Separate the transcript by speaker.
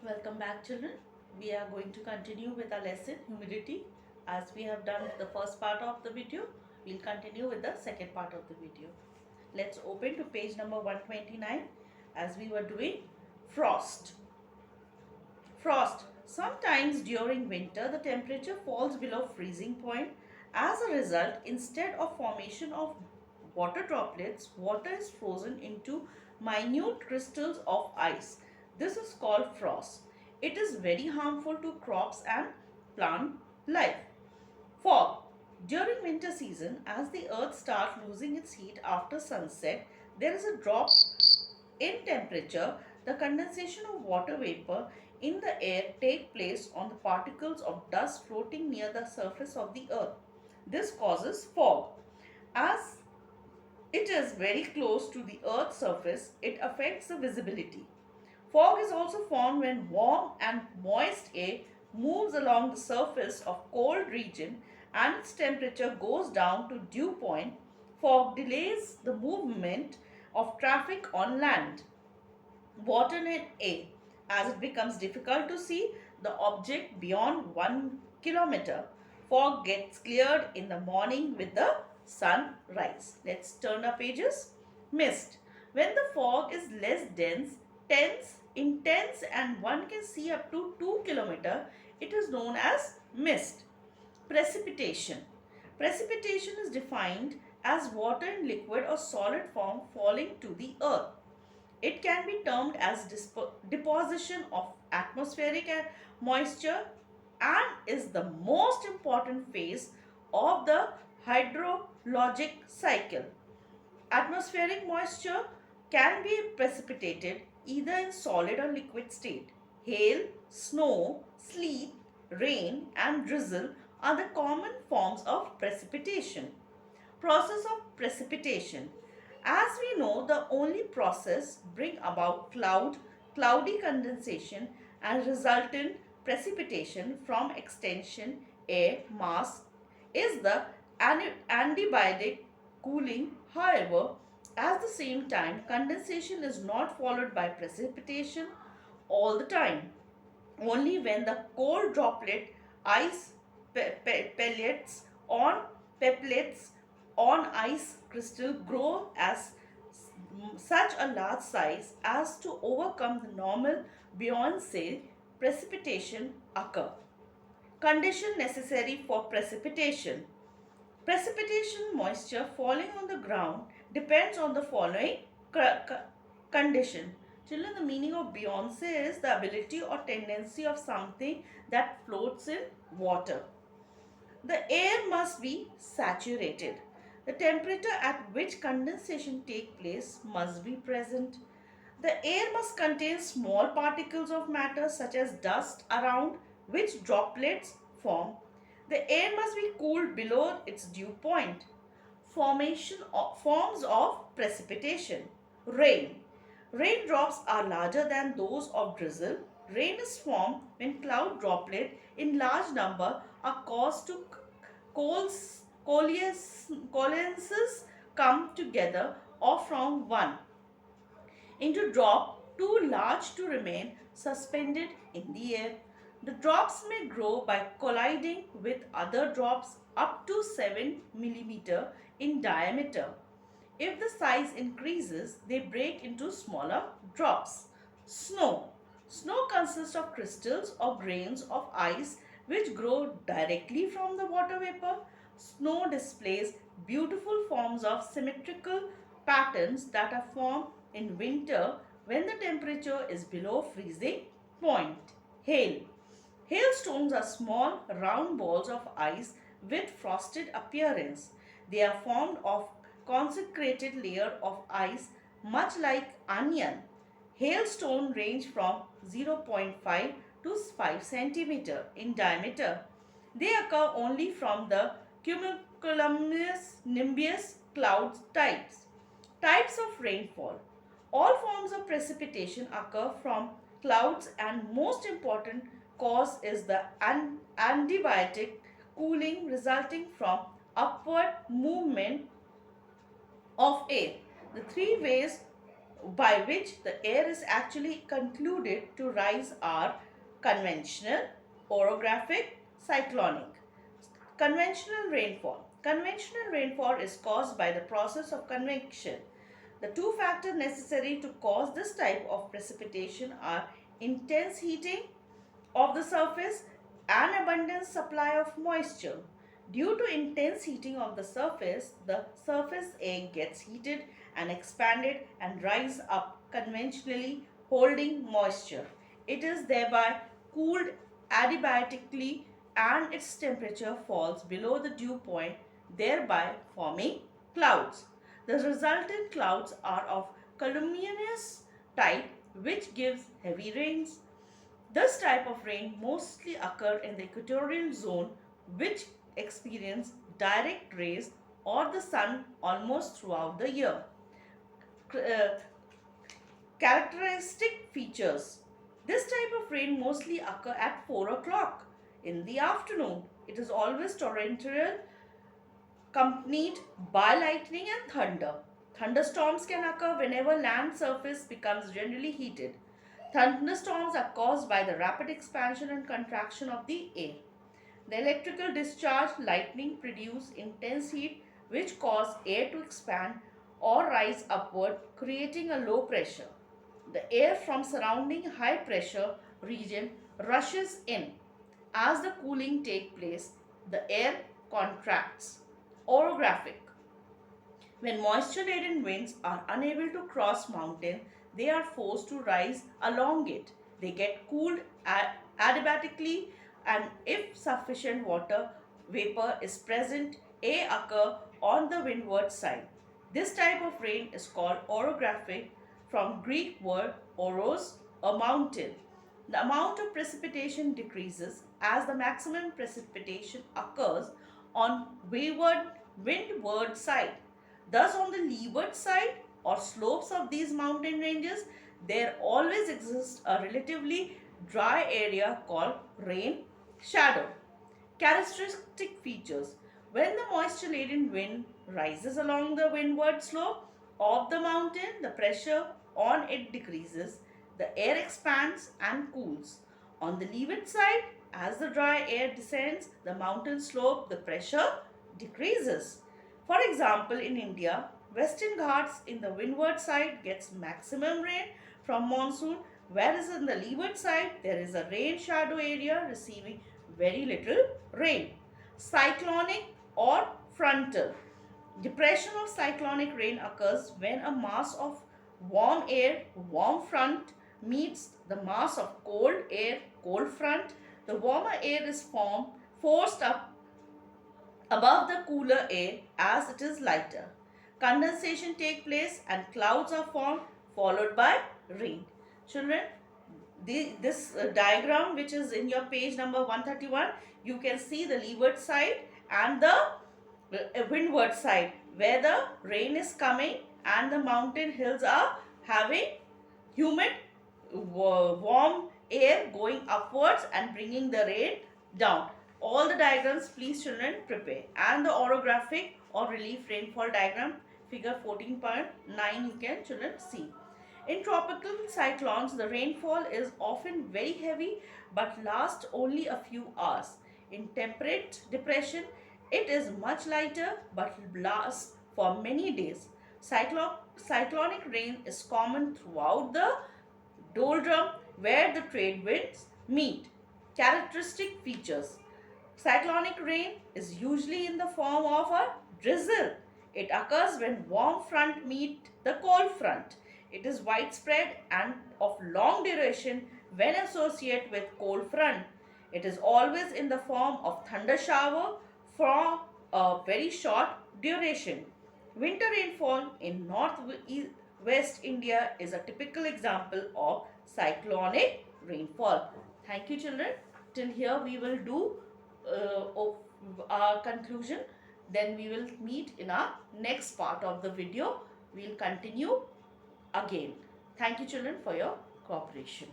Speaker 1: Welcome back, children. We are going to continue with our lesson humidity. As we have done the first part of the video, we'll continue with the second part of the video. Let's open to page number 129 as we were doing frost. Frost. Sometimes during winter, the temperature falls below freezing point. As a result, instead of formation of water droplets, water is frozen into minute crystals of ice. This is called frost. It is very harmful to crops and plant life. Fog. During winter season, as the earth starts losing its heat after sunset, there is a drop in temperature. The condensation of water vapor in the air take place on the particles of dust floating near the surface of the earth. This causes fog. As it is very close to the earth's surface, it affects the visibility. Fog is also formed when warm and moist air moves along the surface of cold region and its temperature goes down to dew point. Fog delays the movement of traffic on land, water and air, as it becomes difficult to see the object beyond 1 kilometer. Fog gets cleared in the morning with the sunrise. Let's turn our pages. Mist. When the fog is less intense and one can see up to 2 kilometer, it is known as mist. Precipitation. Precipitation is defined as water in liquid or solid form falling to the earth. It can be termed as deposition of atmospheric moisture and is the most important phase of the hydrologic cycle. Atmospheric moisture can be precipitated either in solid or liquid state. Hail, snow, sleet, rain and drizzle are the common forms of precipitation. Process of precipitation. As we know, the only process bring about cloudy condensation and resultant precipitation from extension air mass is the adiabatic cooling. However, at the same time, condensation is not followed by precipitation all the time. Only when the cold droplet ice pellets on ice crystal grow as such a large size as to overcome the normal buoyancy, precipitation occur. Condition necessary for precipitation. Precipitation moisture falling on the ground depends on the following condition. Children, the meaning of buoyancy is the ability or tendency of something that floats in water. The air must be saturated. The temperature at which condensation takes place must be present. The air must contain small particles of matter such as dust around which droplets form. The air must be cooled below its dew point. Forms of precipitation. Rain. Raindrops are larger than those of drizzle. Rain is formed when cloud droplets in large number are caused to coalesce come together or from one into drop too large to remain suspended in the air. The drops may grow by colliding with other drops up to 7 millimeter in diameter. If the size increases, they break into smaller drops. Snow. Snow consists of crystals or grains of ice which grow directly from the water vapor. Snow displays beautiful forms of symmetrical patterns that are formed in winter when the temperature is below freezing point. Hail. Hailstones are small round balls of ice with frosted appearance. They are formed of concentrated layer of ice much like onion. Hailstone range from 0.5 to 5 centimeter in diameter. They occur only from the cumulonimbus nimbus cloud types. Types of rainfall. All forms of precipitation occur from clouds and most important cause is the adiabatic cooling resulting from upward movement of air. The three ways by which the air is actually concluded to rise are conventional, orographic, cyclonic. Conventional rainfall. Conventional rainfall is caused by the process of convection. The two factors necessary to cause this type of precipitation are intense heating of the surface and abundant supply of moisture. Due to intense heating of the surface air gets heated and expanded and rise up conventionally holding moisture. It is thereby cooled adiabatically and its temperature falls below the dew point, thereby forming clouds. The resultant clouds are of cumulonimbus type, which gives heavy rains. This type of rain mostly occur in the equatorial zone, which experience direct rays or the sun almost throughout the year. Uh, Characteristic features. This type of rain mostly occur at 4 o'clock in the afternoon. It is always torrential, accompanied by lightning and thunder. Thunderstorms can occur whenever land surface becomes generally heated. Thunderstorms are caused by the rapid expansion and contraction of the air. The electrical discharge lightning produce intense heat which cause air to expand or rise upward, creating a low pressure. The air from surrounding high pressure region rushes in. As the cooling takes place, the air contracts. Orographic. When moisture-laden winds are unable to cross mountain, they are forced to rise along it. They get cooled adiabatically, and if sufficient water vapor is present, air occur on the windward side. This type of rain is called orographic, from Greek word oros, a mountain. The amount of precipitation decreases as the maximum precipitation occurs on windward side. Thus, on the leeward side or slopes of these mountain ranges, there always exists a relatively dry area called rain shadow. Characteristic features. When the moisture-laden wind rises along the windward slope of the mountain, the pressure on it decreases, the air expands and cools. On the leeward side, as the dry air descends the mountain slope, the pressure decreases. For example, in India, Western Ghats in the windward side gets maximum rain from monsoon, whereas in the leeward side there is a rain shadow area receiving very little rain. Cyclonic or frontal. Depression of cyclonic rain occurs when a mass of warm air, warm front, meets the mass of cold air, cold front. The warmer air is forced up above the cooler air as it is lighter. Condensation takes place and clouds are formed, followed by rain. Children, this diagram which is in your page number 131, you can see the leeward side and the windward side where the rain is coming and the mountain hills are having humid warm air going upwards and bringing the rain down. All the diagrams please children prepare, and the orographic or relief rainfall diagram figure 14.9 you can children see. In tropical cyclones, the rainfall is often very heavy but lasts only a few hours. In temperate depression, it is much lighter but lasts for many days. Cyclonic rain is common throughout the doldrum where the trade winds meet. Characteristic features. Cyclonic rain is usually in the form of a drizzle. It occurs when warm front meet the cold front. It is widespread and of long duration when associated with cold front. It is always in the form of thunder shower for a very short duration. Winter rainfall in northwest India is a typical example of cyclonic rainfall. Thank you children. Till here we will do our conclusion. Then we will meet in our next part of the video. We will continue again. Thank you children for your cooperation.